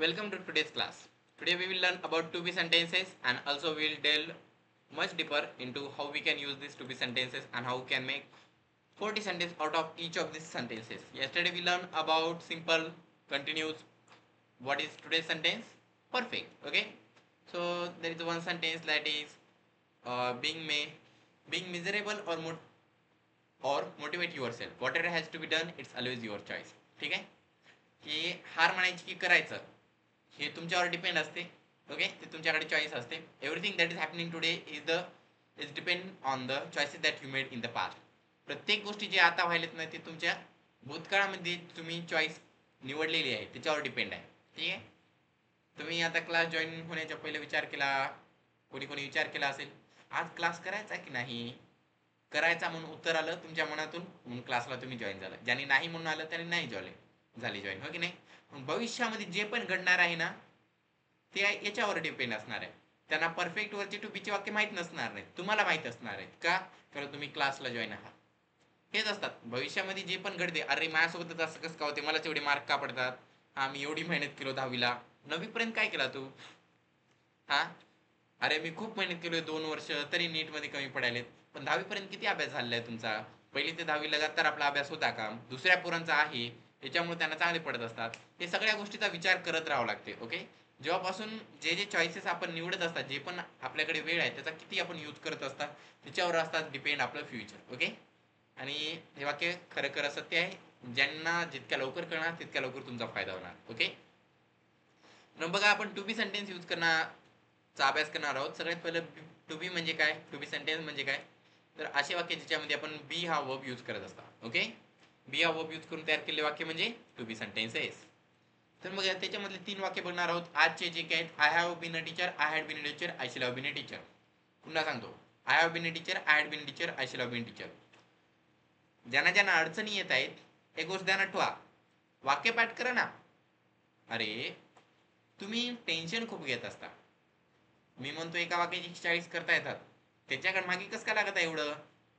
Welcome to today's class. Today we will learn about to be sentences and also we will delve much deeper into how we can use these to be sentences and how we can make 40 sentences out of each of these sentences. Yesterday we learned about simple, continuous. What is today's sentence? Perfect. Okay. So there is one sentence that is being miserable or motivate yourself. Whatever has to be done, it's always your choice. ठीक आहे. की हार म्हणायची की करायचं हे तुमच्यावर depend असते. ओके, ते तुमच्याकडे चॉईस असते. Everything that is happening today is depend on the choices that you made in the past. प्रत्येक गोष्टी जे आता व्हायलेत ना ते तुमच्या भूतकाळामध्ये तुम्ही चॉईस निवडलेली आहे त्याच्यावर डिपेंड आहे. ठीक आहे. तुम्ही आता क्लास जॉईन होण्याच्या पहिले विचार केला, कोणी कोणी विचार केला असेल आज क्लास करायचा की नाही, करायचा म्हणून उत्तर आलं तुमच्या मनातून म्हणून क्लासला तुम्ही जॉईन झाला. ज्यांनी नाही म्हणून आलं त्यांनी नाही झाली जॉईन, हो की नाही. भविष्यामध्ये जे पण घडणार आहे ना ते याच्यावर डिपेंड असणार आहे. त्यांना परफेक्ट वरचे टू बीचे वाक्य माहीत नसणार नाहीत, तुम्हाला माहीत असणार आहेत. का? कारण तुम्ही क्लासला जॉईन आहात. हेच असतात भविष्यामध्ये जे पण घडते. अरे माझ्यासोबतच असं कसं का होते, मला तेवढे मार्क का पडतात, हा मी एवढी मेहनत केलो 10वीला, 9वीपर्यंत काय केला तू, हा अरे मी खूप मेहनत केलोय 2 वर्ष तरी नीट मध्ये कमी पडायलेत. पण 10वीपर्यंत किती अभ्यास झालेला आहे तुमचा? पहिली ते 10वी लगातार आपला अभ्यास होता का? दुसऱ्या पोरांचा आहे त्याच्यामुळे त्यांना चांगले पडत असतात. हे सगळ्या गोष्टीचा विचार करत राहावं लागते. ओके, जेव्हापासून जे जे चॉईसेस आपण निवडत असतात, जे पण आपल्याकडे वेळ आहे त्याचा किती आपण यूज करत असतात त्याच्यावर असतात डिपेंड आपलं फ्युचर. ओके, आणि हे वाक्य खरं सत्य आहे. ज्यांना जितक्या लवकर कळणार तितक्या लवकर तुमचा फायदा होणार. ओके, मग बघा आपण टू बी सेंटेन्स यूज करण्याचा अभ्यास करणार आहोत. सगळ्यात पहिलं टू बी म्हणजे काय, टू बी सेंटेन्स म्हणजे काय, तर असे वाक्य ज्याच्यामध्ये आपण बी हा वर्ब यूज करत असतात. ओके, बी हा वर्ब यूज करून तयार केलेले वाक्य म्हणजे टू बी सेंटेन्सेस. तर मग त्याच्यामधले 3 वाक्य बघणार आहोत आजचे जे काय आहेत. I have been a teacher, I had been a teacher, I shall have been a teacher. पुन्हा सांगतो, I have been a teacher, I had been a teacher, I shall have been a teacher. ज्यांना ज्यांना अडचणी येत आहेत एक गोष्ट ध्यानात ठेवा, वाक्य पाठ करा ना. अरे तुम्ही टेन्शन खूप घेत असता. मी म्हणतो एका वाक्याची 140 करता येतात, त्याच्याकडे मागे कसं काय लागत आहे एवढं.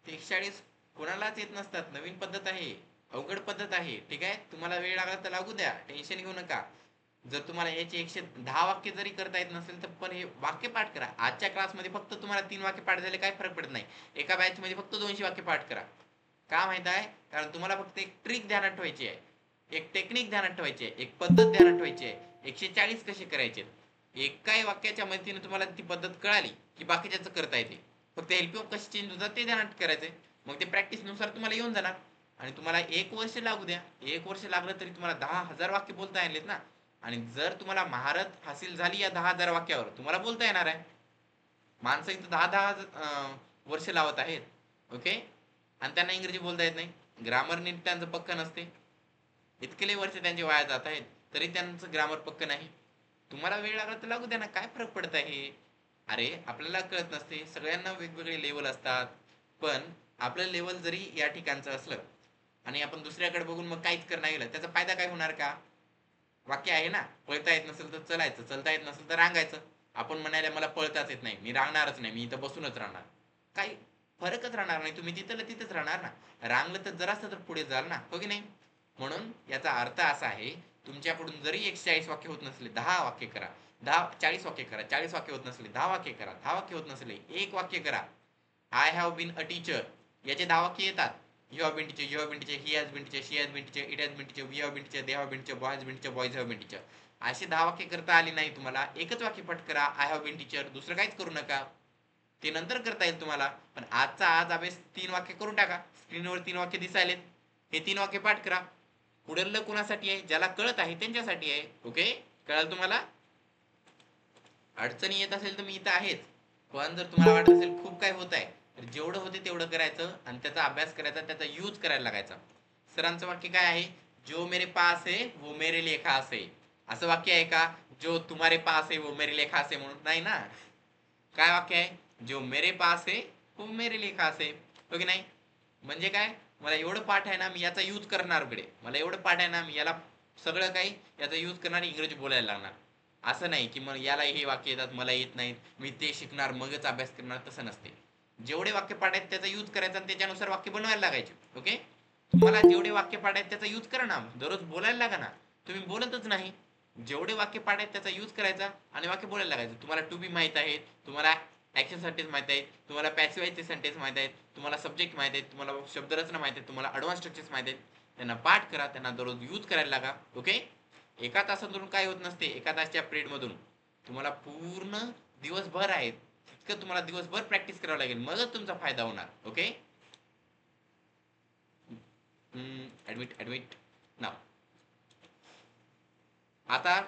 ते 140 कोणालाच येत नसतात. नवीन पद्धत आहे, अवघड पद्धत आहे. ठीक आहे, तुम्हाला वेळ लागला तर लागू द्या, टेन्शन घेऊ नका. जर तुम्हाला याचे 110 वाक्य जरी करता येत नसेल तर पण हे वाक्य पाठ करा. आजच्या क्लासमध्ये फक्त तुम्हाला 3 वाक्य पाठ झाले काय फरक पडत नाही. एका बॅचमध्ये फक्त 200 वाक्य पाठ करा. का माहित आहे? कारण तुम्हाला फक्त एक ट्रिक ध्यानात ठेवायची आहे, एक टेक्निक ध्यानात ठेवायची आहे, एक पद्धत ध्यानात ठेवायची आहे. 140 कसे करायचे, एकाही वाक्याच्या मदतीने तुम्हाला ती पद्धत कळाली की बाकीच्याचं करता येते. फक्त एलपीओ कशी चेंज होतात ते ध्यानात करायचंय. मग ते प्रॅक्टिसनुसार तुम्हाला येऊन जाणार. आणि तुम्हाला 1 वर्ष लागू द्या, 1 वर्ष लागलं तरी तुम्हाला 10,000 वाक्य बोलता येलेत ना. आणि जर तुम्हाला महारत हासिल झाली या 10,000 वाक्यावर तुम्हाला बोलता येणार आहे. माणसं इथं 10 वर्ष लावत आहेत. ओके, आणि त्यांना इंग्रजी बोलता येत नाही, ग्रामर नीट त्यांचं पक्क नसते. इतके वर्ष त्यांचे वाया जात आहेत तरी त्यांचं ग्रामर पक्क नाही. तुम्हाला वेळ लागला तर लागू द्या ना, काय फरक पडत आहे. अरे आपल्याला कळत नसते, सगळ्यांना वेगवेगळे लेवल असतात. पण आपलं लेवल जरी या ठिकाणचं असलं आणि आपण दुसऱ्याकडे बघून मग काहीच करणं गेलं त्याचा फायदा काय होणार का? वाक्य आहे ना, पळता येत नसेल तर चलायचं, चलता येत नसेल तर रांगायचं. आपण म्हणायला मला पळताच येत नाही, मी रांगणारच नाही, मी इथं बसूनच राहणार, काही फरकच राहणार नाही. तुम्ही तिथलं तिथंच राहणार ना. रांगलं तर जरासं तर पुढे जाल ना, हो की नाही. म्हणून याचा अर्थ असा आहे, तुमच्याकडून जरी 140 वाक्य होत नसले 10 वाक्य करा, 40 वाक्य करा. 40 वाक्य होत नसले 10 वाक्य करा. 10 वाक्य होत नसले 1 वाक्य करा. I have been a teacher याचे 10 वाक्य येतात. You have been teacher, you have been teacher, he has been teacher, she has been teacher, it has been teacher, we have been teacher, they have been teacher, boy has been teacher, boys have been teacher. असे 10 वाक्य करता आले नाही तुम्हाला, एकच वाक्य पट करा, आय हॅव बीन टीचर. दुसरं काहीच करू नका, ते नंतर करता येईल तुम्हाला. पण आजचा आज अभ्यास 3 वाक्य करून टाका. स्क्रीनवर 3 वाक्य दिसायलेत, हे 3 वाक्य पाठ करा. पुढलं कोणासाठी आहे, ज्याला कळत आहे त्यांच्यासाठी आहे. ओके, कळाल तुम्हाला. अडचणी येत असेल तर मी इथं आहेच. पण जर तुम्हाला वाटत असेल खूप काय होत आहे तर जेवढं होते तेवढं करायचं आणि त्याचा अभ्यास करायचा, त्याचा यूज करायला लागायचा. सरांचं वाक्य काय आहे, जो मेरे पास है वो मेरे लिए खास है. असं वाक्य आहे का जो तुम्हारे पास है वो मेरे लिए खास है म्हणून? नाही ना. काय वाक्य आहे, जो मेरे पास है वो मेरे लिए खास है, हो की नाही. म्हणजे काय, मला एवढं पाठ आहे ना मी याचा यूज करणार. कडे मला एवढं पाठ आहे ना मी याला सगळं काही याचा यूज करणार, इंग्रजी बोलायला लागणार. असं नाही की मग याला हे वाक्य येतात मला येत नाहीत, मी ते शिकणार मगच अभ्यास करणार, तसं नसते. जेवढे वाक्य पाठ आहेत त्याचा यूज करायचा आणि त्याच्यानुसार वाक्य बनवायला लागायचे. ओके, तुम्हाला जेवढे वाक्य पाठ आहेत त्याचा यूज करा ना, दररोज बोलायला लागा ना. तुम्ही बोलतच नाही, जेवढे वाक्य पाठ आहेत त्याचा यूज करायचा आणि वाक्य बोलायला लागायचं. तुम्हाला टू बी माहित आहे, तुम्हाला ऍक्शन सेंटेन्स माहित आहे, तुम्हाला पॅसिव्ह सेंटेन्स माहित आहेत, तुम्हाला सब्जेक्ट माहित आहे, तुम्हाला शब्दरचना माहित आहे, तुम्हाला ॲडव्हान्स स्ट्रक्चर्स माहित आहेत. त्यांना पाठ करा, त्यांना दररोज यूज करायला लागा. ओके. एका तासातून काय होत नसते, एका तासच्या पिरियड मधून तुम्हाला पूर्ण दिवसभर आहेत तितकं तुम्हाला दिवसभर प्रॅक्टिस करावं लागेल, मगच तुमचा फायदा होणार. ओके. ऍडमिट नाव. आता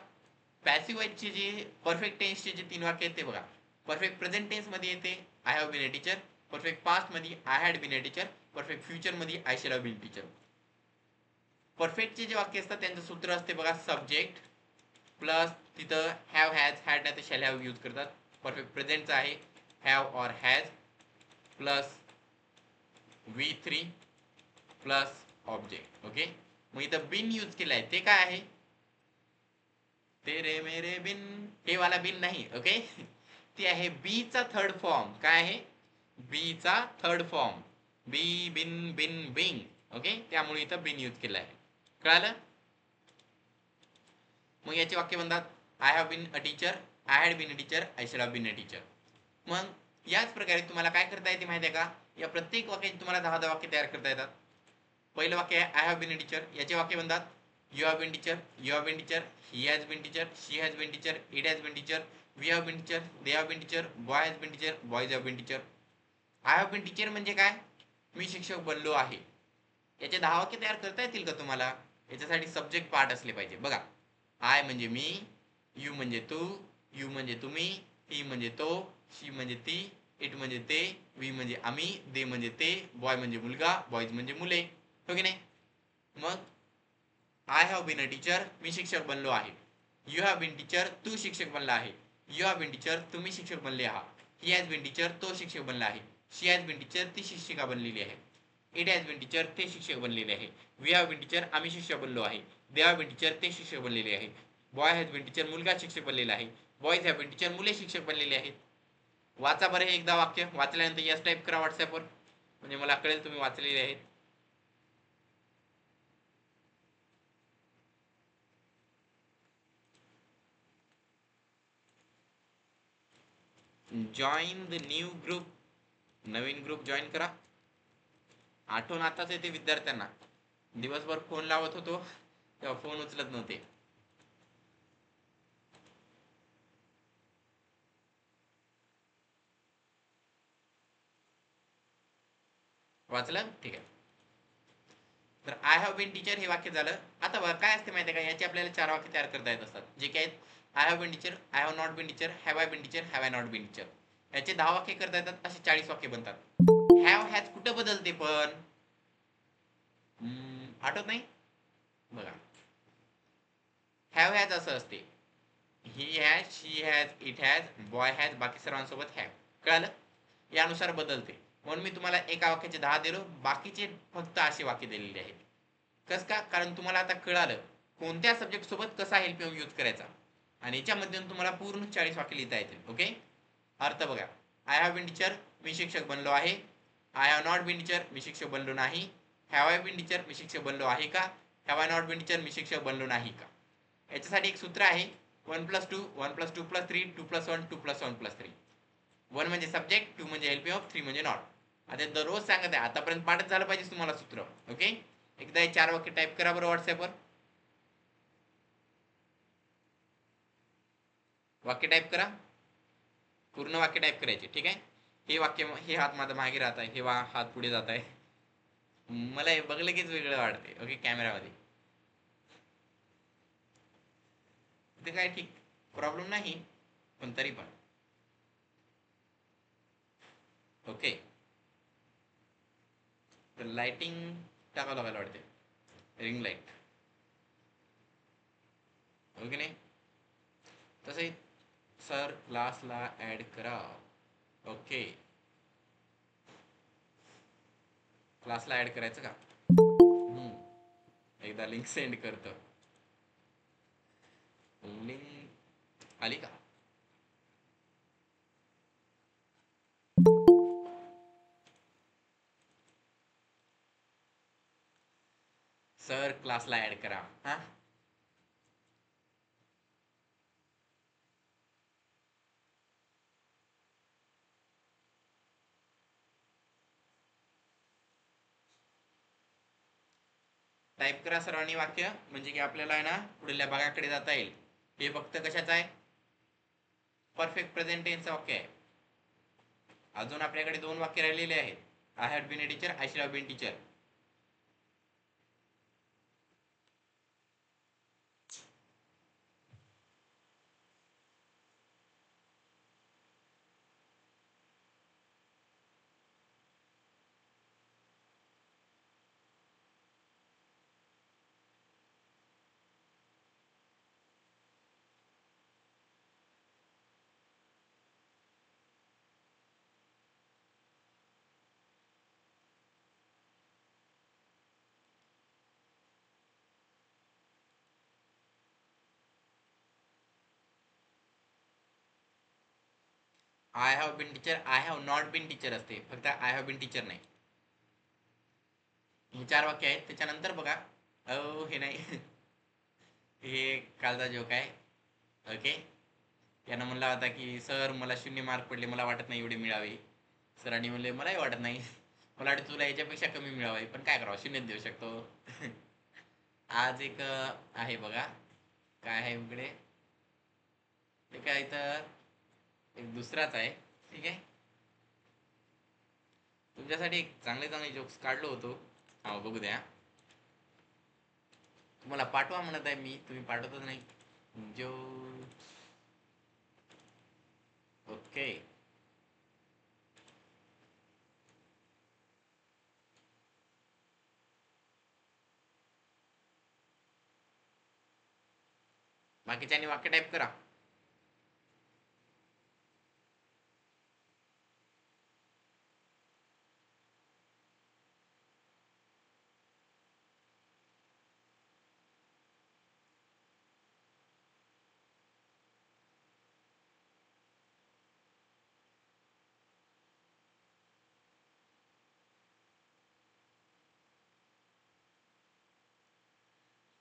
पॅसिव्ह व्हॉइसचे जे परफेक्ट टेन्सचे जे 3 वाक्य आहेत ते बघा. परफेक्ट प्रेझेंट टेन्स मध्ये येते I have been a teacher, perfect past मध्ये I had been a teacher, perfect future मध्ये I shall have been teacher. परफेक्टचे जे वाक्य असतात त्यांचं सूत्र असते बघा, सब्जेक्ट प्लस तिथं हॅव हॅज हॅड नाही तर शॅल हॅव यूज करतात. परफेक्ट प्रेझेंटचा आहे have or has plus V3 plus object. Okay. मग इथं बिन यूज केलं आहे ते काय आहे, तेरे मेरे बिन, हे वाला बिन नाही. ओके. ते आहे बी चा थर्ड फॉर्म. काय आहे, बी चा थर्ड फॉर्म, बी बिन बिन बिंग. ओके. त्यामुळे इथं बिन यूज केलं आहे. कळालं. मग याचे वाक्य म्हणतात I have been a teacher, I had been a teacher, I shall have been a teacher. मग याच प्रकारे तुम्हाला काय करता येते माहिती आहे का, या प्रत्येक वाक्यात तुम्हाला 10 वाक्य तयार करता येतात. पहिलं वाक्य आहे I have been a teacher. याचे वाक्य म्हणतात you have been teacher, you have been teacher, he has been teacher, she has been teacher, it has been teacher, we have been teacher, they have been teacher, boy has been teacher, boys have been teacher. I have been teacher म्हणजे काय, मी शिक्षक बनलो आहे. याचे 10 वाक्य तयार करता येतील का तुम्हाला. याच्यासाठी सब्जेक्ट पार्ट असले पाहिजे. बघा, आय म्हणजे मी, यू म्हणजे तू, यू म्हणजे तुम्ही, ही म्हणजे तो, शी म्हणजे ती, इट म्हणजे ते, वी म्हणजे आम्ही, दे म्हणजे ते, बॉय म्हणजे मुलगा, बॉयज म्हणजे मुले. हो की नाही. मग I have been a teacher, मी शिक्षक बनलो आहे. यू हॅव बीन टीचर, तू शिक्षक बनला आहे. यू हॅव बीन टीचर, तुम्ही शिक्षक बनले आहात. ही हॅज बीन टीचर, तो शिक्षक बनला आहे. शी हॅज बीन टीचर, ती शिक्षिका बनलेली आहे. इट हॅज बीन टीचर, ते शिक्षक बनलेले आहे. वी हॅव बीन टीचर, आम्ही शिक्षक बनलो आहे. दे हॅव बीन टीचर, ते शिक्षक बनलेले आहे. बॉय हॅज बीन टीचर, मुलगा शिक्षक बनलेला आहे. बॉयज हॅव बीन टीचर, मुले शिक्षक बनलेले आहेत. वाचा बरं हे एकदा वाक्य. वाचल्यानंतर यस टाईप करा व्हॉट्सअपवर, म्हणजे मला कळेल तुम्ही वाचलेले आहेत. Join the new group. Naveen group join करा. आठवण आताच येते विद्यार्थ्यांना. दिवसभर फोन लावत होतो तेव्हा फोन उचलत नव्हते. वाचलं. ठीक आहे. तर आय हॅव बीन टीचर हे वाक्य झालं. आता बघा काय असते माहिती आहे का, याचे आपल्याला 4 वाक्य तयार करता येत असतात, जे काय आहेत I have been teacher, I have not been teacher, have I been teacher, have I not been teacher. याचे 10 वाक्य करता येतात, असे 40 वाक्य बनतात. हॅव हॅज कुठं बदलते पण, आठवत नाही. बघा, हॅव हॅज असं असते, he has, she has, it has, boy has, बाकी सर्वांसोबत हॅव. कळालं. यानुसार बदलते. म्हणून मी तुम्हाला एका वाक्याचे 10 दिलो, बाकीचे फक्त असे वाक्य दिलेले आहेत. कस का, कारण तुम्हाला आता कळालं कोणत्या सब्जेक्ट सोबत कसा हेल्प यूज करायचा, आणि याच्यामध्ये तुम्हाला पूर्ण 40 वाक्य लिहिता येतील. ओके. अर्थ बघा, आय हॅव बीन टीचर, मी शिक्षक बनलो आहे. I have not been teacher, मी शिक्षक बनलो नाही. हॅव आय बीन टीचर, मी शिक्षक बनलो आहे का. Have I not been teacher, मी शिक्षक बनलो नाही का. याच्यासाठी एक सूत्र आहे 1+2 1+2+3 2+1 2+1+3. 1 म्हणजे सब्जेक्ट, 2 म्हणजे हेल्पिंग ऑफ, 3 म्हणजे नॉट. आता दररोज सांगत आहे, आतापर्यंत पाठच झालं पाहिजे तुम्हाला सूत्र. ओके. एकदा हे 4 वाक्य टाईप करा बरं व्हॉट्सअपवर. वाक्य टाईप करा, पूर्ण वाक्य टाईप करायचे. ठीक आहे. हे वाक्य, हे हात माझा मागे राहत आहे, हे हात पुढे जात आहे, मला हे बघलं कीच वेगळं वाटते. ओके. कॅमेरामध्ये ते काय ठीक, प्रॉब्लेम नाही, पण तरी पण. ओके. तर लाइटिंग टाकावं लागायला वाटते, रिंग लाईट. ओके नाही. तसे सर क्लासला ऍड करा. ओके. क्लासला ऍड करायचं का. एकदा लिंक सेंड करतो. लिंक आली का. सर क्लासला ऍड करा. हा, टाईप करा सर्वांनी वाक्य, म्हणजे की आपल्याला आहे ना पुढल्या भागाकडे जाता येईल. हे फक्त कशाचं आहे, परफेक्ट प्रेझेंट टेन्सचं वाक्य आहे. अजून आपल्याकडे 2 वाक्य राहिलेले आहेत. I had been a teacher, I should have been teacher. I have been teacher, I have not been teacher असते, फक्त आय हॅव बीन टीचर नाही. हे 4 वाक्य आहेत. त्याच्यानंतर बघा, हे नाही हे कालचा जोक आहे. ओके, यानं म्हणला होता की सर मला 0 मार्क पडले, मला वाटत नाही एवढे मिळावे. सरांनी म्हणले मलाही वाटत नाही, मला वाटतं तुला याच्यापेक्षा कमी मिळावे, पण काय करावं, 0 देऊ शकतो. आज एक आहे बघा, काय आहे इकडे, ते काय इथं एक दुसराच आहे. ठीक आहे, तुमच्यासाठी एक चांगले चांगले जोक्स काढलो होतो. हा बघू द्या, तुम्हाला पाठवा म्हणत आहे मी, तुम्ही पाठवतच नाही जो. ओके, बाकीच्यांनी वाक्य टाईप करा.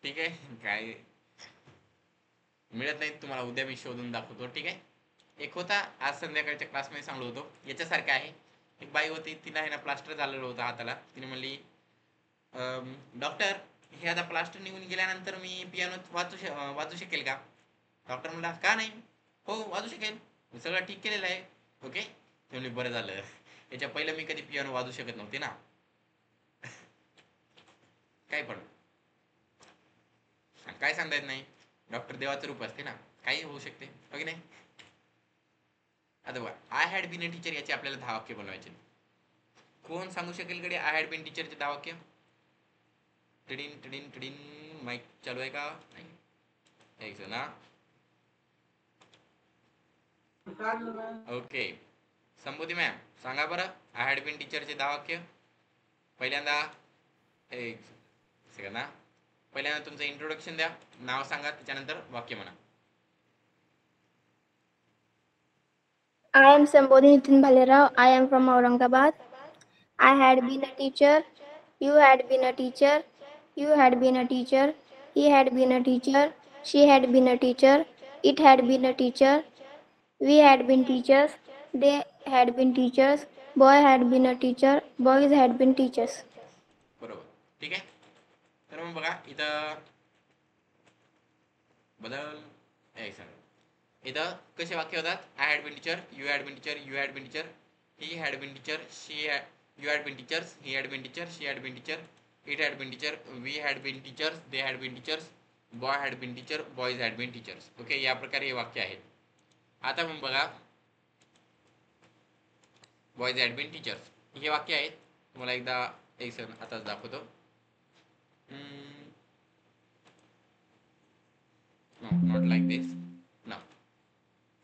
ठीक आहे, काय मिळत नाही तुम्हाला, उद्या मी शोधून दाखवतो. ठीक आहे, एक होता आज संध्याकाळच्या क्लासमध्ये सांगलो होतो, याच्यासारखं आहे. एक बाई होती, तिला आहे ना प्लास्टर झालेलं होतं हाताला. तिने म्हणली डॉक्टर, हे आता प्लास्टर निघून गेल्यानंतर मी पियानो वाजू शकेल का? डॉक्टर म्हणला का नाही, हो वाजू शकेल, सगळं ठीक केलेलं आहे. ओके, ते म्हणले बरं झालं, याच्या पहिलं मी कधी पियानो वाजू शकत नव्हते ना. काय पण काय सांगता येत नाही, डॉक्टर देवाचं रूप असते ना, काही होऊ शकते, ओके नाही. आता बघा, I had been a teacher याचे आपल्याला 10 वाक्य बनवायचे. कोण सांगू शकेल कडे आय हॅड बीन टीचरचे 10 वाक्य? टिडिन टिडिन टिडिन, माईक चालू आहे का? नाही, यायचं ना. ओके, संबोधी मॅम सांगा बरं, आय हॅड बीन टीचरचे 10 वाक्य. पहिल्यांदा एक सेकंड ना, पहिल्यांदा तुमचं इंट्रोडक्शन द्या, नाव सांगा, त्याच्यानंतर वाक्य म्हणा. I am Sambodhi Nitin Bhalerao. I am from Aurangabad. I had been a teacher. You had been a teacher. You had been a teacher. He had been a teacher. She had been a teacher. It had been a teacher. We had been teachers. They had been teachers. Boy had been a teacher. Boys had been teachers. बरोबर, ठीक आहे. तर मग बघा इथं बदल, एक सांग, इथं कसे वाक्य होतात? I had been teacher, you had been teacher, you had been teacher, he had been teacher, you had been teachers, he had been teacher, she had been teacher, it had been teacher, we had been teachers, they had been teachers, boy had been teacher, boys had been teachers. Okay, या प्रकारे हे वाक्य आहेत. आता मग बघा, boys had been teachers हे वाक्य आहेत. तुम्हाला एकदा एक सेकंड आताच दाखवतो. नॉट लाईक दिस ना.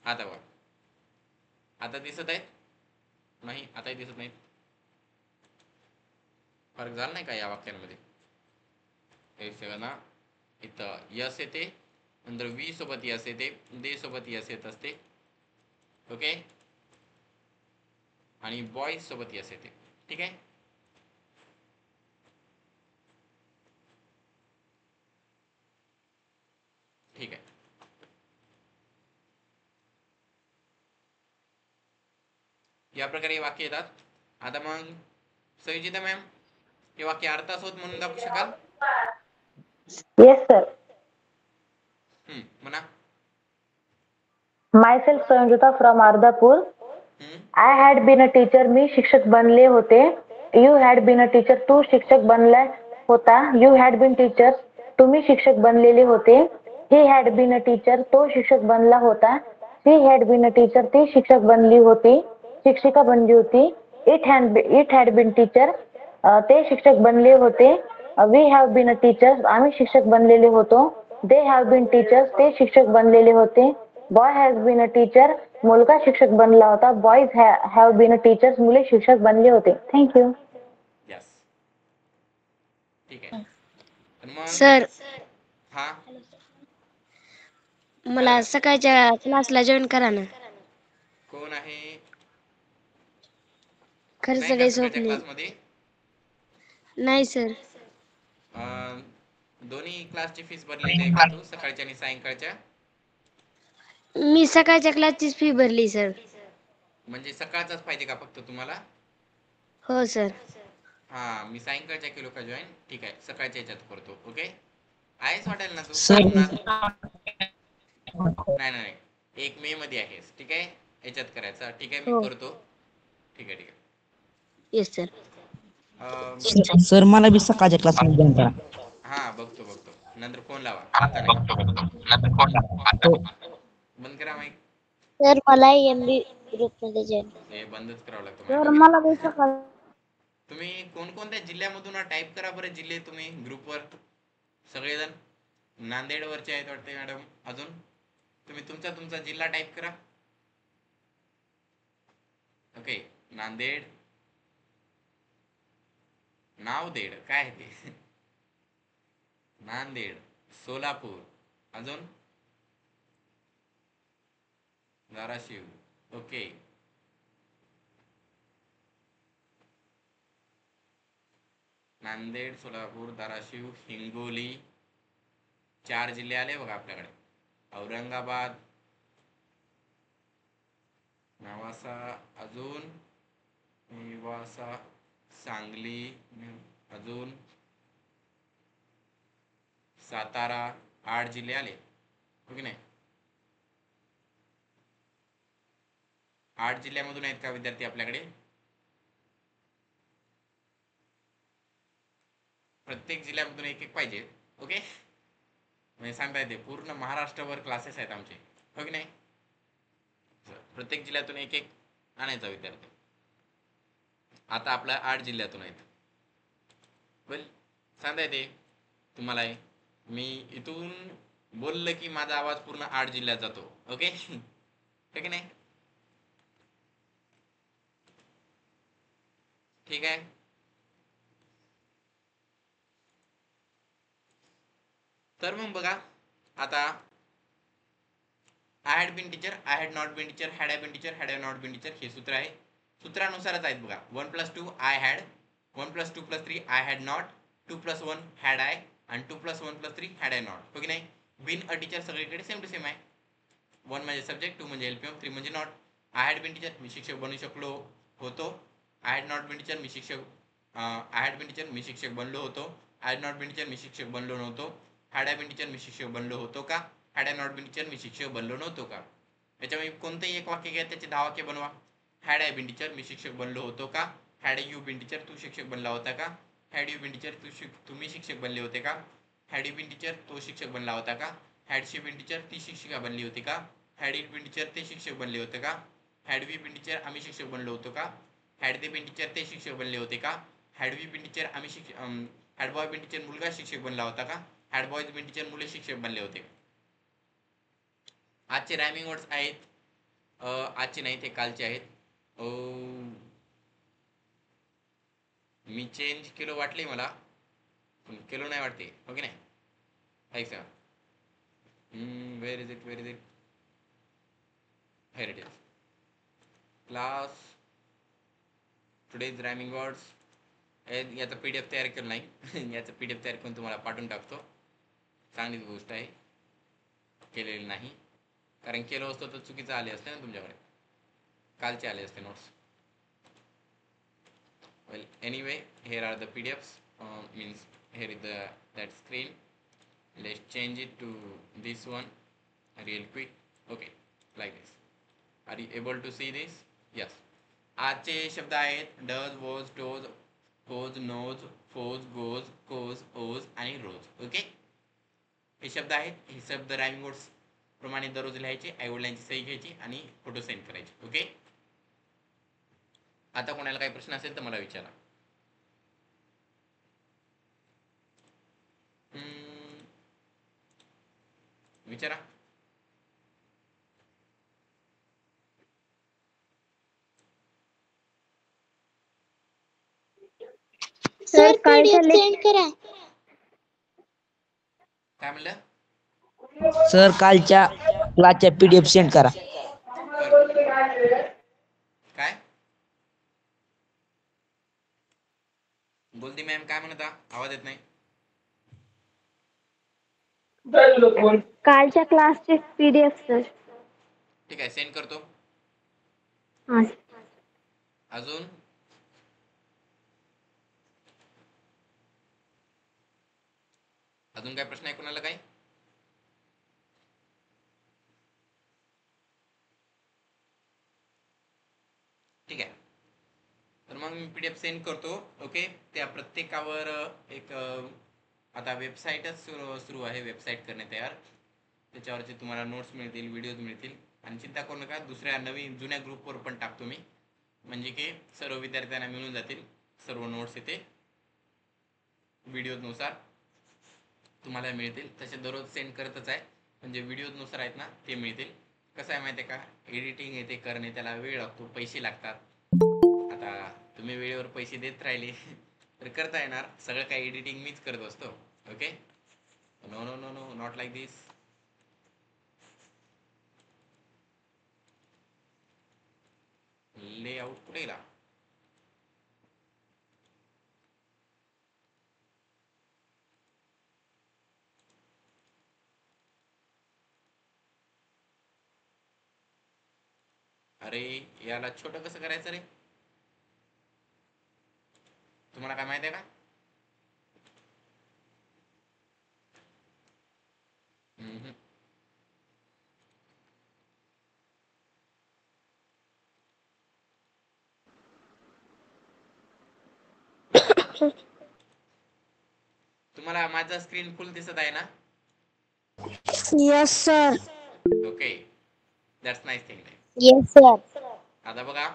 आता बघा, आता दिसत आहेत? नाही, आताही दिसत नाहीत. फरक झाला नाही का या वाक्यांमध्ये? एक सेकंड ना, इथं यस येते, नंतर वी सोबत यस येते, दे सोबत यस येत असते. ओके, आणि बॉयज सोबत यस येते. ठीक आहे, ठीक आहे. या प्रकारे वाक्य येतात. आता मग संयोजिता मॅम, हे वाक्य अर्थासोबत म्हणून दाखवू शकाल? Yes, sir. म्हणा. Myself Sanjita from Ardapur. I had been a teacher. मी शिक्षक बनले होते. You had been a teacher. तू शिक्षक बनला होता. You had been teachers. तुम्ही शिक्षक बनलेले होते. He had been a teacher. तो शिक्षक बनला होता. She had been a teacher. ती शिक्षक बनली होती. शिक्षिका बनली होती. It had been teacher. ते शिक्षक बनले होते. We have been a teacher. आम्ही शिक्षक बनलेले होतो. They have been teachers. ते शिक्षक बनलेले होते. Boy has been a teacher. मुलगा शिक्षक बनला होता. Boys have been a teachers. मुले शिक्षक बनले होते. Thank you. यस, ठीक आहे. तर मग सर हा मला सकाळच्या क्लासला जॉईन करा ना. कोण आहे? खरं नाही का सगळे सकाळच्या झोपले. क्लासमध्ये? नाही सर. दोन्ही क्लासची फीस भरलेली आहे का तू, सकाळच्या आणि सायंकाळच्या? मी सकाळच्या क्लासचीच फी भरली सर. म्हणजे सकाळचाच पाहिजे का फक्त तुम्हाला? हो सर. हा, मी सायंकाळच्या केलो का जॉईन? ठीक आहे, सकाळच्या याच्यात करतो. ओके, आहेस वाटेल ना तू? सर नाही नाही, 1 मे मध्ये आहेस. ठीक आहे, याच्यात करायचा. ठीक आहे, मी हो. करतो. ठीक आहे, ठीक आहे. Yes sir. सर मला बी सकाळच्या क्लासमध्ये जॉईन करा. हा, बघतो बघतो, नंतर फोन लावा. आता नाही. बंद करा माईक. सर मला एमबी ग्रुप मध्ये जॉईन. हे बंदच करावं लागतं सर माझ्या. मला बी सकाळ. तुम्ही कोणकोणत्या जिल्ह्यामधून टाईप करा बरं जिल्हे तुम्ही ग्रुपवर सगळेजण. नांदेडवरचे आहेत वाटते मॅडम. अजून तुम्ही तुमचा जिल्हा टाईप करा. ओके, नांदेड, नावदेड, काय आहे ते? नांदेड, सोलापूर, अजून धाराशिव. ओके, नांदेड, सोलापूर, धाराशिव, हिंगोली, 4 जिल्हे आले बघा आपल्याकडे. औरंगाबाद, नेवासा, अजून नेवासा, सांगली, अजून सातारा. 8 जिल्हे आले, हो की नाही? 8 जिल्ह्यामधून आहेत का विद्यार्थी आपल्याकडे? प्रत्येक जिल्ह्यामधून एक एक पाहिजे. ओके, म्हणजे सांगता येते पूर्ण महाराष्ट्रभर क्लासेस आहेत आमचे, हो की नाही? प्रत्येक जिल्ह्यातून एक एक आणायचा विद्यार्थी. आता आपल्या 8 जिल्ह्यातून आहेत. वेल, सांगता येते तुम्हाला. मी इथून बोललं की माझा आवाज पूर्ण 8 जिल्ह्यात जातो. ओके, हो की नाही? ठीक आहे. तर मग बघा आता, I had been teacher, I had not been teacher, had I been teacher, had I not been teacher, हे सूत्र आहे. सूत्रानुसारच आहेत बघा. 1+2 I had, 1+2+3 I had not, 2+1 had I, आणि 2+1+3 हॅड आय नॉट, हो की नाही? बीन अ टीचर सगळीकडे सेम टू सेम आहे. 1 म्हणजे सब्जेक्ट, 2 म्हणजे एलपीएम, 3 म्हणजे not. I had been teacher, मी शिक्षक बनू शकलो होतो. I had not been teacher, मी शिक्षक आय हॅड बीन टीचर, मी शिक्षक बनलो होतो. I had not been teacher, मी शिक्षक बनलो नव्हतो. हॅड आय बीन टीचर, मी शिक्षक बनलो होतो का? Had I not been teacher, मी शिक्षक बनलो नव्हतो का? याच्यामध्ये कोणतंही एक वाक्य घ्या, त्याचे 10 वाक्य बनवा. हॅड आय बीन टीचर, मी शिक्षक बनलो होतो का? हॅड यू बीन टीचर, तू शिक्षक बनला होता का? हॅड यू बीन टीचर, तुम्ही शिक्षक बनले होते का? हॅड यू बीन टीचर, तो शिक्षक बनला होता का? हॅड शी बीन टीचर, ती शिक्षिका बनली होती का? हॅड इट बीन टीचर, ते शिक्षक बनले होते का? हॅड वी बीन टीचर, आम्ही शिक्षक बनलो होतो का? हॅड दे बीन टीचर, ते शिक्षक बनले होते का? Had we been teacher, had boy been teacher, मुलगा शिक्षक बनला होता का? हॅड बॉयज बीन टीचर, मुले शिक्षक बनले होते. आजचे रायमिंग वर्ड्स आहेत, आजचे नाही ते कालचे आहेत. मी चेंज केलो वाटले मला, पण केलो नाही वाटते, हो की नाही? ऐका, where is it, where is it, here it is. Class today's rhyming words. याचा PDF तयार केलं नाही. याचा PDF तयार करून तुम्हाला पाठवून टाकतो. चांगलीच गोष्ट आहे, केलेली नाही. कारण केलं असतं तर चुकीचं आले असते ना तुमच्याकडे, कालचे आले असते notes. Well, anyway, here are the PDFs, means here is that screen. let's change it to this one real quick. Okay, like this. Are you able to see this? Yes. आजचे शब्द आहेत does, was, toes, close, nose, foes, goes, close, owes आणि रोज. Okay, हे शब्द आहेत. हे शब्द rhyming words प्रमाणे दररोज लिहायचे, आई वडिलांची सही घ्यायची आणि फोटो सेंड करायचे. ओके, आता कोणाला काही प्रश्न असेल तर मला विचारा. विचारा. सर कालच्या सेंड करा. काय म्हणलं? सर कालच्या क्लासच्या PDF सेंड करा. काय बोलते मॅम? काय म्हणता? आवाज येत नाही. कालच्या क्लासचे PDF सर. ठीक आहे, सेंड करतो. हां. अजून अजून काय प्रश्न आहे कोणाला? काय ठीक आहे, तर मग मी PDF सेंड करतो. ओके, त्या प्रत्येकावर एक आता वेबसाईटच सुरू आहे, वेबसाईट करणे तयार. त्याच्यावरचे तुम्हाला नोट्स मिळतील, व्हिडिओज मिळतील. आणि चिंता करू नका, दुसऱ्या नवीन जुन्या ग्रुपवर पण टाकतो मी, म्हणजे की सर्व विद्यार्थ्यांना मिळून जातील सर्व नोट्स इथे व्हिडिओनुसार तुम्हाला मिळतील. तसे दररोज सेंड करतच आहे, म्हणजे व्हिडिओनुसार आहेत ना ते मिळतील. कसं आहे माहिती आहे का, एडिटिंग येते करणे, त्याला वेळ लागतो, पैसे लागतात. आता तुम्ही वेळेवर पैसे देत राहिले तर करता येणार. सगळं काही एडिटिंग मीच करत असतो. Okay, no no no no, not like this. Layout कुठे गेला? अरे याला छोटं कसं करायचं रे? तुम्हाला काय माहिती आहे का? तुम्हाला माझा स्क्रीन फुल दिसत आहे ना? Yes sir. Okay, that's nice thing. Yes sir. आता बघा,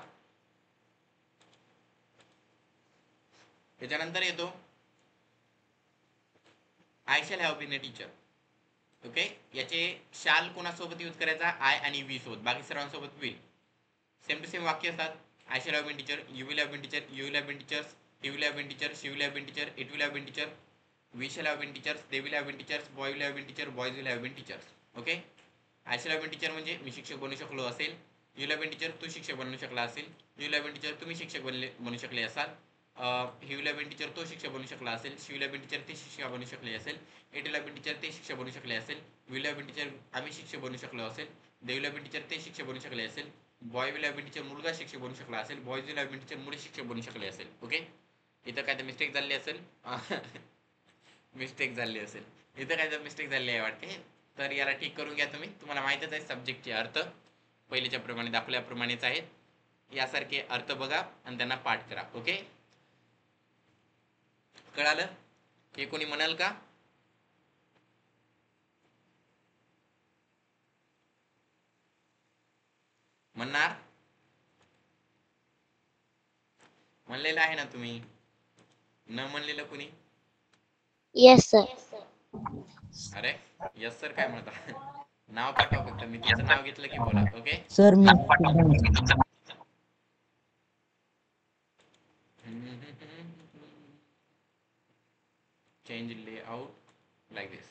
त्याच्यानंतर येतो I shall have been a teacher. Okay, याचे शाल कोणासोबत यूज करायचा? आय आणि वी सोबत, बाकी सर्वांसोबत विल. सेम टू सेम वाक्य असतात. I shall have been teacher, you will have been teacher, you will have been teachers, he will have been teacher, she will have been teacher, it will have been teacher, we shall have been teachers, they will have been teachers, boy will have been teacher, boys will have been teachers. Okay, I shall have been teacher म्हणजे मी शिक्षक बनू शकलो असेल. You will have been teacher, तू शिक्षक बनू शकला असेल. You will have been teacher, तुम्ही शिक्षक बनू शकले असाल. He will have been teacher, तो शिक्षक बनू शकला असेल. She will have been teacher, ते शिक्षक बनू शकले असेल. It will have been teacher, ते शिक्षक बनू शकले असेल. विल हॅव बीन टीचर, आम्ही शिक्षक बनू शकलो असेल. They will have been teacher, ते शिक्षक बनू शकले असेल. Boy will have been teacher, मुलगा शिक्षक बनू शकला असेल. Boys will have been teacher, मुळे शिक्षक बनू शकले असेल. ओके, इथं काय तर मिस्टेक झाली असेल. मिस्टेक झाली असेल इथं काय तर मिस्टेक झाली आहे वाटते. तर याला ठीक करून घ्या तुम्ही. तुम्हाला माहितच आहे सब्जेक्टचे अर्थ पहिलेच्या प्रमाणे दाखवल्याप्रमाणेच आहेत. यासारखे अर्थ बघा आणि त्यांना पाठ करा. ओके, कळालं? हे कोणी म्हणाल का? म्हणणार? म्हणलेलं आहे ना तुम्ही, न म्हणलेलं कुणी? Yes sir. अरे यस सर काय म्हणता? नाव पाठवा फक्त, मी तुमचं नाव घेतलं की बोला. Okay, sir me change layout like this.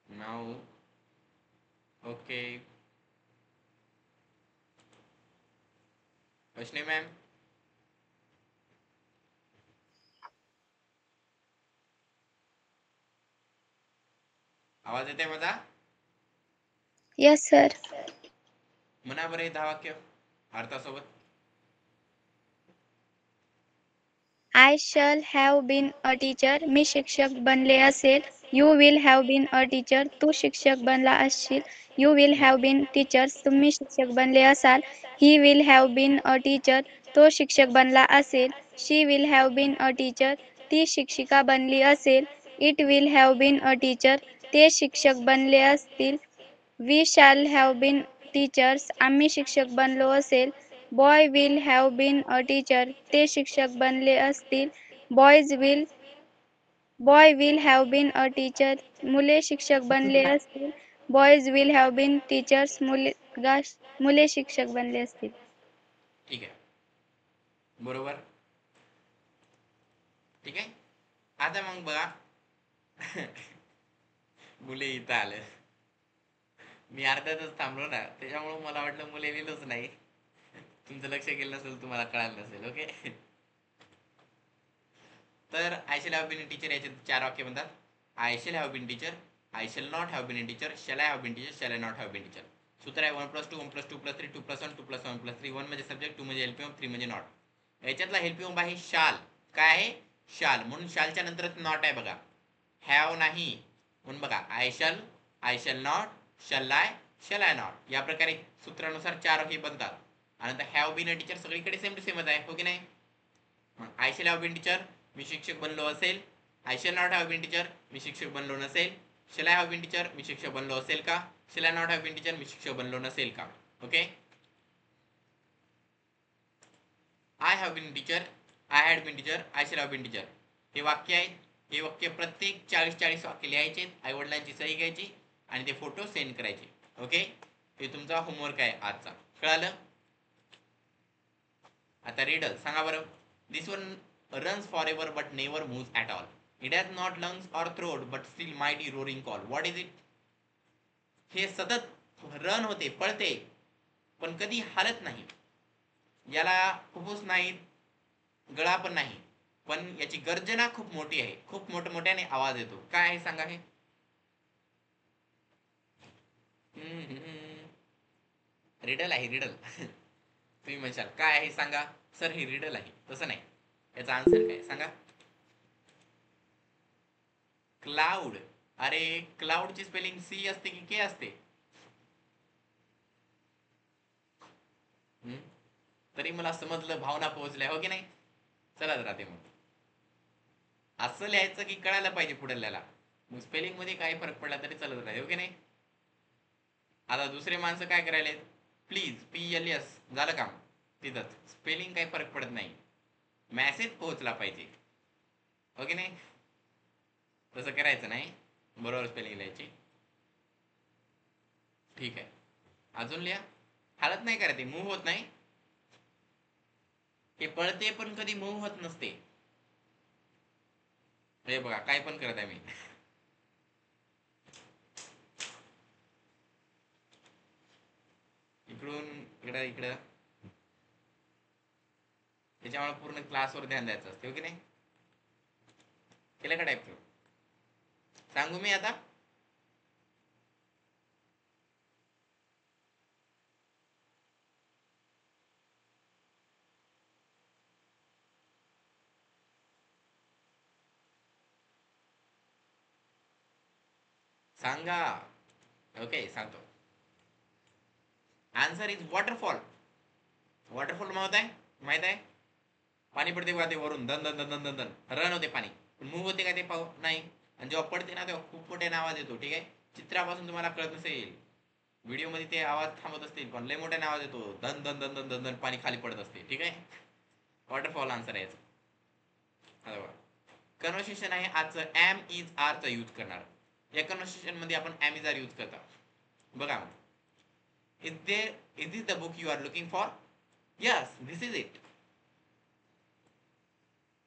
Now okay, Ashni ma'am, आवाज येते माझा? Yes sir. म्हणा बरे 10 वाक्य अर्थासोबत. I shall have been a teacher. मी शिक्षक बनले असेल. You will have been a teacher. तू शिक्षक बनला असशील. You will have been teachers. तुम्ही शिक्षक बनले असाल. He will have been a teacher. तो शिक्षक बनला असेल. She will have been a teacher. ती शिक्षिका बनली असेल. It will have been a teacher. ते शिक्षक बनले असतील. We shall have been teachers. आम्ही शिक्षक बनलो असेल. Boy will have been a teacher. ते शिक्षक बनले असतील. Boy will have been a teacher. मुले शिक्षक बनले असतील. Boys will have been teachers. मुले शिक्षक बनले असतील. ठीक आहे, बरोबर. ठीक आहे, आता मग बघा मुले इथं आले. मी अर्ध्यातच थांबलो ना, त्याच्यामुळे मला वाटलं मुले लिहिलंच नाही. तुमचं लक्ष गेलं नसेल, तुम्हाला कळालं नसेल. ओके, तर I shall have been a teacher याचे 4 वाक्य बनतात. I shall have been teacher, I shall not have been a teacher, shall I have been teacher, shall I not have been teacher. सूत्र आहे 1+2 1+2 +3 2+1 2+1 +3. 1 म्हणजे सब्जेक्ट, 2 म्हणजे helping, 3 म्हणजे not. याच्यातला helping आहे शाल. काय आहे? शाल. म्हणून शालच्या नंतरच नॉट आहे बघा, हॅव नाही. म्हणून बघा I shall not, shall I not. या प्रकारे सूत्रानुसार 4 वाक्य बनतात. आणि नंतर हॅव बीन अ टीचर सगळीकडे सेम टू सेमच आहे, हो की नाही. I shall have been teacher, मी शिक्षक बनलो असेल. I shall not have been teacher, मी शिक्षक बनलो नसेल. Shall I have been teacher, मी शिक्षक बनलो असेल का. Shall I not have been teacher, मी शिक्षक बनलो नसेल का. Okay, I have been teacher, I had been teacher, I shall have been teacher. हे वाक्य आहे. हे वाक्य प्रत्येक 40 वाक्य लिहायचे, आईवडिलांची सही घ्यायची आणि ते फोटो सेंड करायचे. ओके, हे तुमचा होमवर्क आहे आजचा. कळालं? आता रिडल सांगा बरं. दिस one runs forever but never moves at all. It has not lungs or throat but still mighty roaring call. What is it? हे सतत रन होते, पळते, पण कधी हालत नाही. याला फुफ्फुस नाहीत, गळा पण नाही, पण याची गर्जना खूप मोठी आहे. खूप मोठमोठ्याने आवाज येतो. काय आहे सांगा हे? रिडल आहे, रिडल. तुम्ही म्हणशाल काय आहे सांगा. सर हे रिडल आहे. तसं नाही, याचा आन्सर काय सांगा. क्लाउड. अरे क्लाउडची स्पेलिंग सी असते की के असते? तरी मला समजलं, भावना पोहोचल्या, हो की नाही. चला राहते मग. असं लिहायचं की कळायला पाहिजे पुढल्याला. मग स्पेलिंग मध्ये काही फरक पडला तरी चालत राहते, हो की नाही. आता दुसरे माणसं काय करायले, प्लीज PLS झालं काम तिथंच. स्पेलिंग काही फरक पडत नाही, मॅसेज पोहोचला पाहिजे, हो की नाही. तसं करायचं नाही, बरोबर स्पेलिंग लिहायची. ठीक आहे, अजून लिहा. हालत नाही करायचे, मूव्ह होत नाही. हे पळते पण कधी मूव्ह होत नसते. हे बघा काय पण करत आहे मी. इकडून इकडं इकडं, त्याच्यामुळे पूर्ण क्लासवर ध्यान द्यायचं असते, हो की नाही. केलं का टाईप? सांगू मी आता. सांगा. ओके, सांगतो. Answer is waterfall. वॉटरफॉल माहित आहे? पाणी पडते बघा ते वरून, दन दन दन दन दन दन, रन होते पाणी, पण मूव्ह होते का ते पाहू नाही. आणि जेव्हा पडते ना तेव्हा खूप मोठ्याने आवाज येतो. ठीक आहे, चित्रापासून तुम्हाला कळत नसेल, व्हिडिओ मध्ये ते आवाज थांबत असतील, पण लय मोठ्याने आवाज येतो, दन दन दन दन दन दन, पाणी खाली पडत असते. ठीक आहे, वॉटरफॉल आन्सर आहे. कन्व्हर्सेशन आहे आजचं. एम इज आर चा यूज करणार. या कन्व्हर्सेशन मध्ये आपण एम इज आर यूज करता. बघा, is this the book you are looking for? Yes, this is it.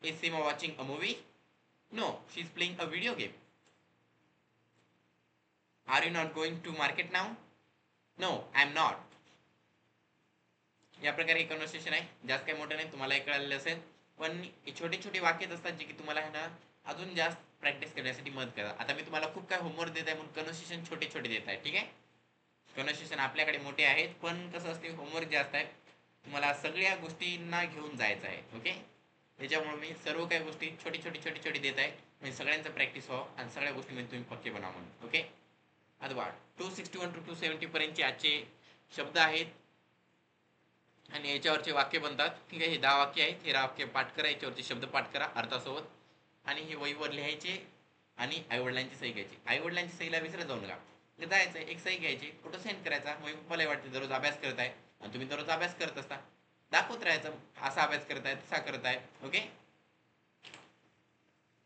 Is Seema watching a movie? No, she's playing a video game. Are you not going to market now? No, I'm not. या प्रकारे conversation आहे. जास्त काही मोठं नाही, तुम्हाला कळालेलं असेल. पण छोटे छोटे वाक्यच असतात जे की तुम्हाला आहे ना अजून जास्त प्रॅक्टिस करण्यासाठी मदत करतात. आता मी तुम्हाला खूप काय होमवर्क देत आहे म्हणून कन्व्हर्सेशन छोटे छोटे देत आहे. ठीक आहे, कन्व्हर्सेशन आपल्याकडे मोठे आहेत, पण कसं असते होमवर्क जास्त आहे. तुम्हाला सगळ्या गोष्टींना घेऊन जायचं आहे. ओके, त्याच्यामुळे मी सर्व काही गोष्टी छोटी छोटी छोटी छोटी देत आहे, म्हणजे सगळ्यांचं प्रॅक्टिस व्हावं आणि सगळ्या गोष्टीमध्ये तुम्ही पक्के बना म्हणून. ओके. आता बघा 261 to 270 पर्यंतचे आजचे शब्द आहेत आणि याच्यावरचे वाक्य बनतात. ठीक आहे. हे 10 वाक्य आहेत. हे वाक्य पाठ करा, याच्यावरचे शब्द पाठ करा अर्थासोबत आणि हे वहीवर लिहायचे आणि आईवडिलांची सही घ्यायची. आईवडिलांची सहीला विसरत जाऊ नका. जायचं एक सही घ्यायची, फोटो सेंड करायचा. मग पप्पाला वाटते दररोज अभ्यास करत आहे आणि तुम्ही दररोज अभ्यास करत असता, दाखवत राहायचं असा अभ्यास करत आहे तसा करत आहे. ओके.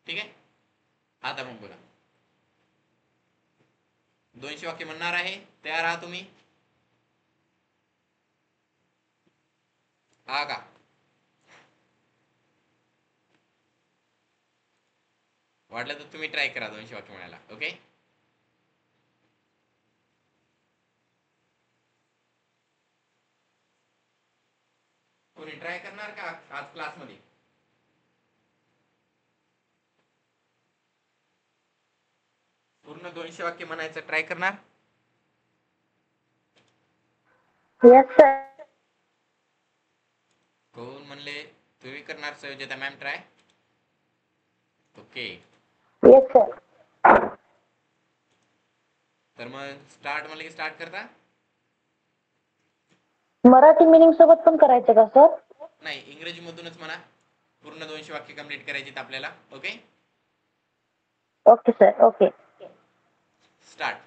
ठीक आहे. आता मग बोला. 200 वाक्य म्हणणार आहे. तयार आहात तुम्ही? हा का? वाटलं तर तुम्ही ट्राय करा 200 वाक्य म्हणायला. ओके. कोणी ट्राय करणार का आज क्लासमध्ये? पूर्ण 200 वाक्य म्हणायचं ट्राय करणार? Yes sir. कोण म्हणले? तुम्ही करणार Sanyojita ma'am try? Okay. Yes sir. तर मग स्टार्ट म्हणले की स्टार्ट करता? मराठी मिनिंग सोबत पण करायचं का सर? नाही, इंग्रजी मधूनच म्हणा. पूर्ण 200 वाक्य कंप्लीट करायची आपल्याला. Okay. Okay sir. Okay. Start.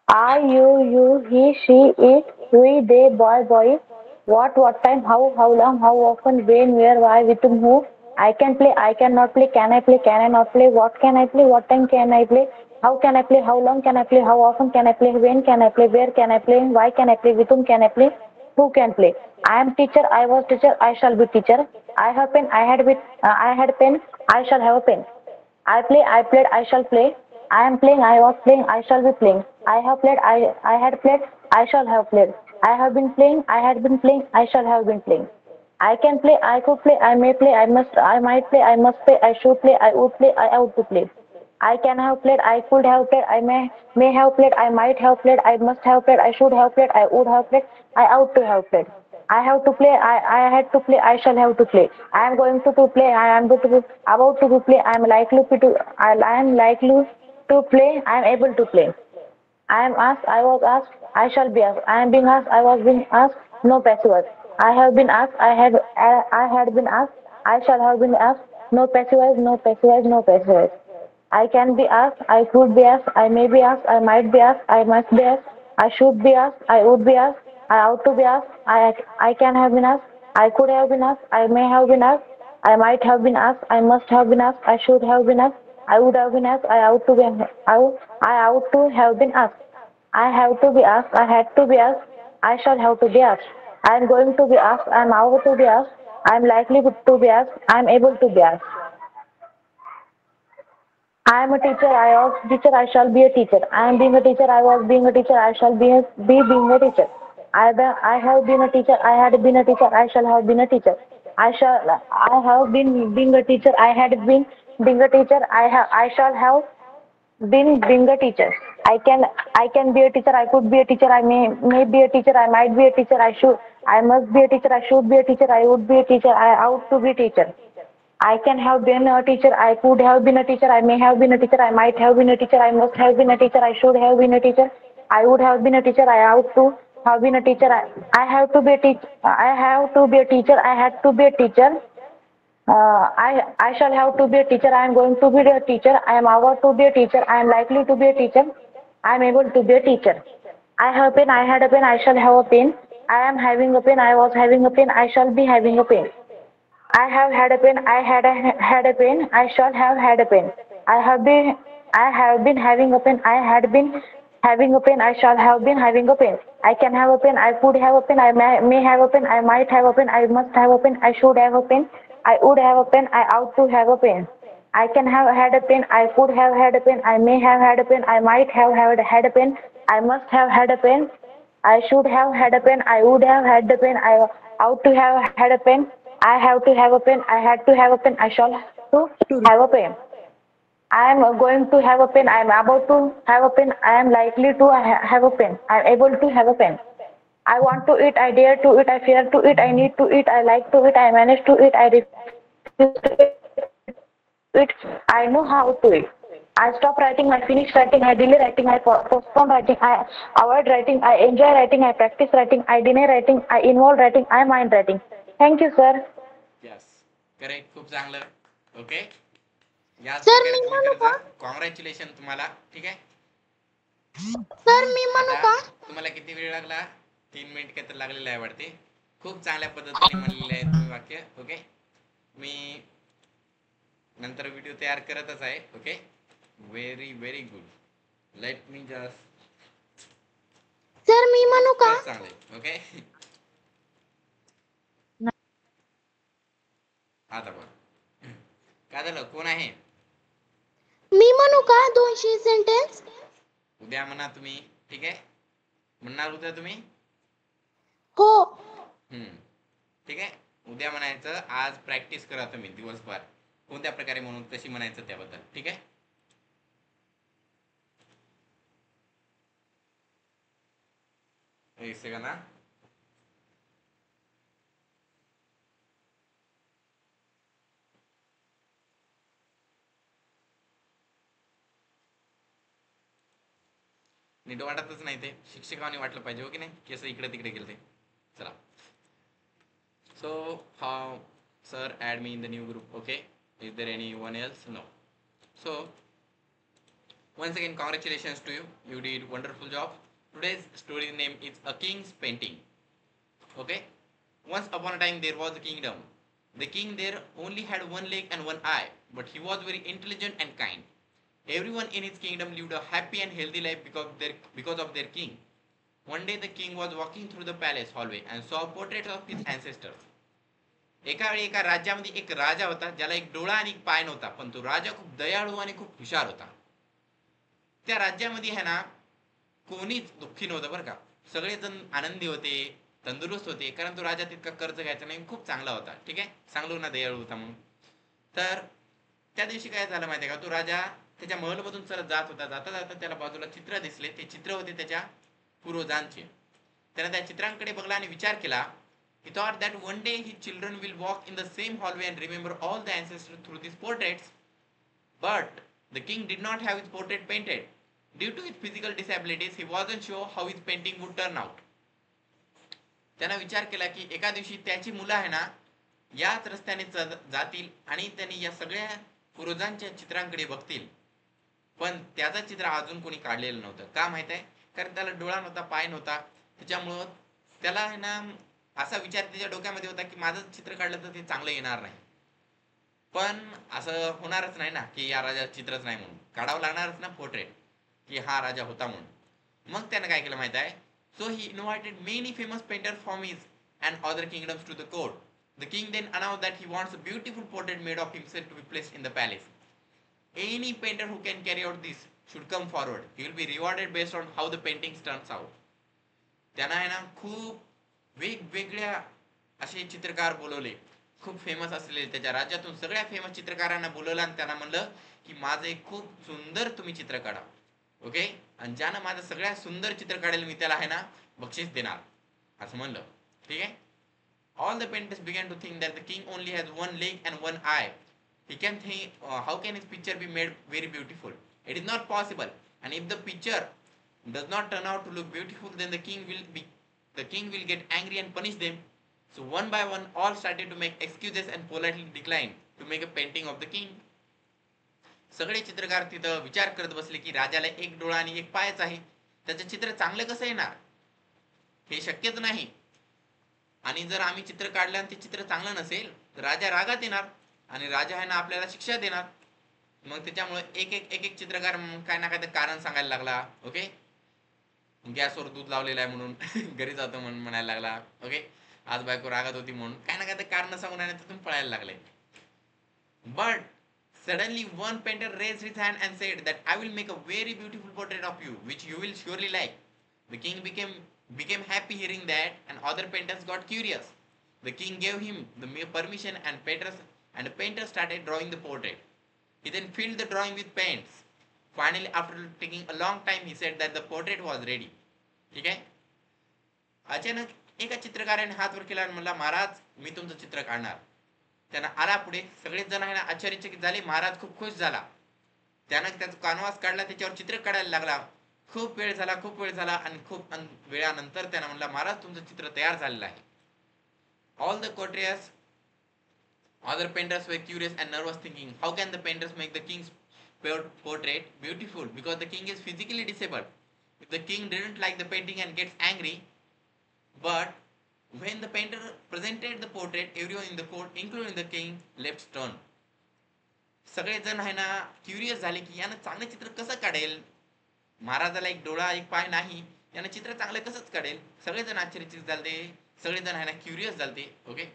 I, you, he, she, it, we, they, boy, boy, what time, how long, how often, when, where, why, with whom, who, I can play, I cannot play, can I not play, what can I play, what time can I play, how can I play, how long can I play, how often can I play, when can I play, where can I play, why can I play, with whom can I play, who can play. I am teacher, I was teacher, I shall be teacher. I have pen, I had pen, I shall have a pen. I play, I played, I shall play. I am playing, I was playing, I shall be playing. I have played, I had played, I shall have played. I have been playing, I had been playing, I shall have been playing. I can play, I could play, I may play, I must, I might play, I must play, I should play, I would play, I ought to play. I can have played, I could have played, I may have played, I might have played, I must have played, I should have played, I would have played, I ought to have played. I have to play, I had to play, I shall have to play. I am going to play, I am about to play, I am likely to play, I am able to play. I am asked, I was asked, I shall be asked. I am being asked, I was being asked, no passive voice. I have been asked, I had been asked, I shall have been asked, no passive voice, no passive voice, no passive voice. I can be asked, I could be asked, I may be asked, I might be asked, I must be asked, I should be asked, I would be asked, I ought to be asked, I can have been asked, I could have been asked, I may have been asked, I might have been asked, I must have been asked, I should have been asked, I would have been asked, I ought to have been asked. I have to be asked, I had to be asked, I shall have to be asked. I am going to be asked, I am about to be asked, I am likely to be asked, I am able to be asked. I am a teacher, I was a teacher, I shall be a teacher. I am being a teacher, I was being a teacher, I shall be being a teacher. I have been a teacher, I had been a teacher, I shall have been a teacher. I have been being a teacher, I had been being a teacher, I shall have been being a teacher. I can be a teacher, I could be a teacher, I may be a teacher, I might be a teacher, I must be a teacher, I should be a teacher, I would be a teacher, I ought to be a teacher. I can have been a teacher, I could have been a teacher, I may have been a teacher, I might have been a teacher, I must have been a teacher, I should have been a teacher, I would have been a teacher, I ought to have been a teacher, I have to be a teacher, I have to be a teacher, I had to be a teacher, I shall have to be a teacher, I am going to be a teacher, I am about to be a teacher, I am likely to be a teacher, I am able to be a teacher. I have a pen, I had a pen, I shall have a pen, I am having a pen, I was having a pen, I shall be having a pen. I have had a pen, had a pen, I shall have had a pen. I have been having a pen, I had been having a pen, I shall have been having a pen. I can have a pen, I could have a pen, I may have a pen, I might have a pen, I must have a pen, I should have a pen, I would have a pen, I ought to have a pen. I can have had a pen, I could have had a pen, I may have had a pen, I might have had a pen, I must have had a pen, I should have had a pen, I would have had a pen, I ought to have had a pen, I have to have a pen, I had to have a pen, I shall to have a pen. I am going to have a pen, I am about to have a pen, I am likely to have a pen, I am able to have a pen. I want to eat, I dare to eat, I fear to eat, I need to eat, I like to eat, I manage to eat, I refuse to eat, I know how to eat. I stop writing, I finish writing, I delay writing, I postpone writing, I avoid writing, I enjoy writing, I practice writing, I deny writing, I involve writing, I mind writing. Thank you, sir. Yes correct, खूप चांगलं. Okay, याच sir प्रकारे मी तुम्ही म्हणू करत जा. का? Congratulation तुम्हाला. ठीक आहे. सर मी म्हणू आता का? तुम्हाला किती वेळ लागला? 3 मिनिट काय तर लागलेला आहे वाटते. खूप चांगल्या पद्धतीने म्हणलेले आहे तुम्ही वाक्य. ओके, मी नंतर व्हिडिओ तयार करतच आहे. Okay, very very good. Let me just. Sir मी म्हणू का? खूपच चांगले. ओके, आता बघ काय झालं, कोण आहे? मी म्हणू का 200 सेंटेन्स? उद्या म्हणा तुम्ही. ठीक आहे, म्हणणार उद्या तुम्ही? हो. ठीक आहे, उद्या म्हणायचं. आज प्रॅक्टिस करा तुम्ही दिवसभर कोणत्या प्रकारे म्हणून कशी म्हणायचं त्याबद्दल. ठीक आहे, एक सेकंड ना. नीट वाटतच नाही ते, शिक्षकांनी वाटलं पाहिजे. हो की नाही, केस इकडे तिकडे गेले ते. चला. So how, sir, add me in the new group. Okay, is there anyone else? No. So once again, congratulations to you, you did wonderful job. Today's story name is A King's Painting. Okay, once upon a time there was a kingdom. The king there only had one leg and one eye, but he was very intelligent and kind. Everyone in his kingdom lived a happy and healthy life because of their king. One day the king was walking through the palace hallway and saw portraits of his ancestors. एका वेळी एका राज्यामध्ये एक राजा होता ज्याला एक डोळा आणि एक पाय नव्हता, पण तो राजा खूप दयाळू आणि खूप हुशार होता. त्या राज्यामध्ये आहे ना कोणीच दुःखी नव्हतं बरं का. सगळेजण आनंदी होते, तंदुरुस्त होते, कारण तो राजा तितका कर्ज घ्यायचा नाही, खूप चांगला होता. ठीक आहे, चांगलं ना, दयाळू होता म्हणून. तर त्या दिवशी काय झालं माहिती आहे का, तो राजा त्याच्या महलमधून चलत जात होता. जाता जाता त्याला बाजूला चित्र दिसले. ते चित्र होते त्याच्या पूर्वजांचे. त्याने त्या चित्रांकडे बघला आणि विचार केला. He thought that one day his children will walk in the same hallway and remember all the ancestors through these portraits. But the king did not have his portrait painted. Due to his physical disabilities, he wasn't sure how his painting would turn out. त्याने विचार केला की एका दिवशी त्याची मुलं आहे ना याच रस्त्याने जातील आणि त्यांनी या सगळ्या पूर्वजांच्या चित्रांकडे बघतील, पण त्याचं चित्र अजून कोणी काढलेलं नव्हतं. का माहित आहे? कारण त्याला डोळा नव्हता, पाय नव्हता. त्याच्यामुळं त्याला आहे ना असा विचार त्याच्या डोक्यामध्ये होता की माझं चित्र काढलं तर ते चांगलं येणार नाही. पण असं होणारच नाही ना की या राजा चित्रच नाही म्हणून काढावं लागणारच ना पोर्ट्रेट की हा राजा होता म्हणून. मग त्यानं काय केलं माहित आहे? So he invited many famous painters from his and other kingdoms to the court. The king then announced that he wants a beautiful portrait made of himself to be placed in the palace. Any painter who can carry out this should come forward. He will be rewarded based on how the painting turns out. त्यांना आहे ना खूप वेगवेगळ्या असे चित्रकार बोलवले, खूप famous असलेले. त्याच्या राज्यातून सगळ्या फेमस चित्रकारांना बोलवलं आणि त्यांना म्हणलं की माझं एक खूप सुंदर तुम्ही चित्र काढा. ओके, आणि ज्यानं माझं सगळ्यात सुंदर चित्र काढेल मी त्याला आहे ना बक्षीस देणार, असं म्हणलं. ठीक आहे. All the painters began to think that the king only has one leg and one eye. He can think, how can his picture be made very beautiful? It is not possible. And if the picture does not turn out to look beautiful, then the king will get angry and punish them. So one by one, all started to make excuses and politely decline to make a painting of the king. सगळे चित्रकार तिथं विचार करत बसले की राजाला एक डोळा आणि एक पायच आहे, त्याचं चित्र चांगलं कसं येणार? हे शक्यच नाही. आणि जर आम्ही चित्र काढलं आणि ते चित्र चांगलं नसेल तर राजा रागात येणार आणि राजा आहे ना आपल्याला शिक्षा देणार. मग त्याच्यामुळे एक एक चित्रकार काय ना काय तर कारण सांगायला लागला. ओके, गॅसवर दूध लावलेलं आहे म्हणून घरी जातो म्हणून म्हणायला लागला. ओके, आज बायको रागात होती म्हणून काय ना काय तर कारण सांगून आणि तिथून पळायला लागले. But suddenly one painter raised his hand and said that I will make a very beautiful portrait of you which you will surely like. The king became happy hearing that, and other painters got curious. The king gave him the permission and the painter started drawing the portrait. He then filled the drawing with paints. Finally, after taking a long time, he said that the portrait was ready. ठीक आहे. अचानक एका चित्रकाराने हात वर केला आणि म्हणला महाराज मी तुमचं चित्र काढणार. त्यांना आला पुढे, सगळेच जण आहे ना आश्चर्यचकित झाले. महाराज खूप खुश झाला. त्यानं त्याचा कॅनव्हास काढला, त्याच्यावर चित्र काढायला लागला. खूप वेळ झाला आणि खूप वेळानंतर त्यानं म्हणला महाराज तुमचं चित्र तयार झालेलं आहे. All the courtiers other painters were curious and nervous, thinking how can the painters make the king's portrait beautiful because the king is physically disabled. If the king didn't like the painting and gets angry, but when the painter presented the portrait, everyone in the court including the king left stunned. सगळेजण आहे ना curious झाले की यानं चांगलं चित्र कसं काढेल. महाराजाला एक डोळा एक पाय नाही, यानं चित्र चांगलं कसंच काढेल. सगळेजण आश्चर्यचकित झाले, सगळेजण आहे ना क्युरियस झाले. ओके,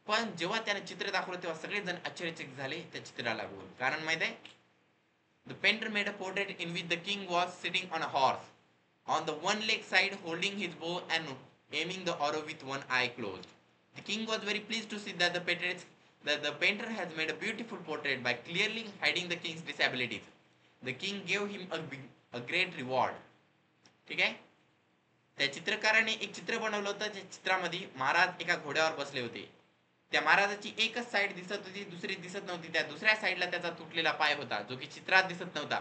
पण जेव्हा त्याने चित्र दाखवलं तेव्हा सगळेजण आश्चर्यचकित झाले त्या चित्राला बघून. कारण माहित आहे, the painter made a portrait in which the king was sitting on a horse on the one leg side holding his bow and aiming the arrow with one eye closed. The king was very pleased to see that the painter has made a beautiful portrait by clearly hiding the king's disabilities. The king gave him a great reward. ठीक आहे. त्या चित्रकाराने एक चित्र बनवलं होतं. त्या चित्रामध्ये महाराज एका घोड्यावर बसले होते. त्या महाराजाची एकच साईड दिसत होती, दुसरी दिसत नव्हती. त्या दुसऱ्या साईडला त्याचा तुटलेला पाय होता, जो की चित्रात दिसत नव्हता.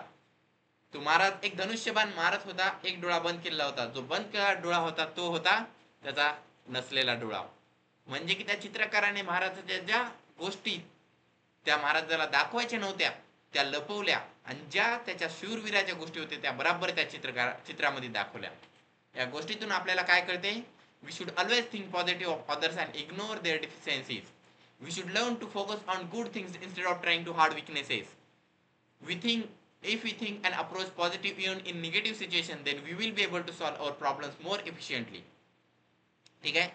तो महाराज एक धनुष्यबाण मारत होता. एक डोळा बंद केलेला होता. जो बंद केलेला डोळा होता तो होता त्याचा नसलेला डोळा. म्हणजे की त्या चित्रकाराने महाराजाच्या ज्या गोष्टी त्या महाराजाला दाखवायच्या नव्हत्या त्या लपवल्या आणि ज्या त्याच्या शूरवीराच्या गोष्टी होत्या त्या बराबर त्या चित्रामध्ये दाखवल्या. या गोष्टीतून आपल्याला काय कळते? We should always think positive of others and ignore their deficiencies. We should learn to focus on good things instead of trying to hide weaknesses. If we think and approach positive even in negative situation, then we will be able to solve our problems more efficiently. ठीक आहे.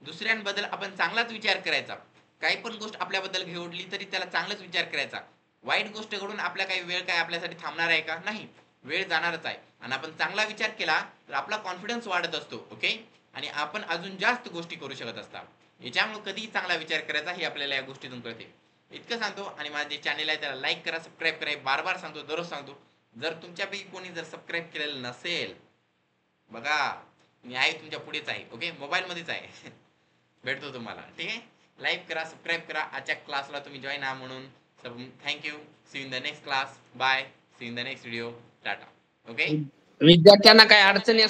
दुसऱ्यांबद्दल आपण चांगलाच विचार करायचा. काही पण गोष्ट आपल्याबद्दल घडली तरी त्याला चांगलाच विचार करायचा. वाईट गोष्ट घडून आपल्या काही वेळ काय आपल्यासाठी थांबणार आहे का? नाही, वेळ जाणारच आहे. आणि आपण चांगला विचार केला तर आपला कॉन्फिडन्स वाढत असतो. ओके, आणि आपण अजून जास्त गोष्टी करू शकत असतात. याच्यामुळे कधीही चांगला विचार करायचा हे आपल्याला या गोष्टीतून कळते. इतकं सांगतो. आणि माझे जे चॅनल आहे त्याला लाईक करा, सबस्क्राईब करा. बार बार सांगतो, दररोज सांगतो. जर तुमच्यापैकी कोणी जर सबस्क्राईब केलेलं नसेल, बघा मी आहे तुमच्या पुढेच आहे. ओके, मोबाईलमध्येच आहे. भेटतो तुम्हाला. ठीक आहे. लाईक करा, सबस्क्राईब करा. आजच्या क्लासला तुम्ही जॉईन आहात म्हणून thank you. See in the next class. Bye. See in the next video. Tata. Okay. विद्यार्थ्यांना काय अडचणी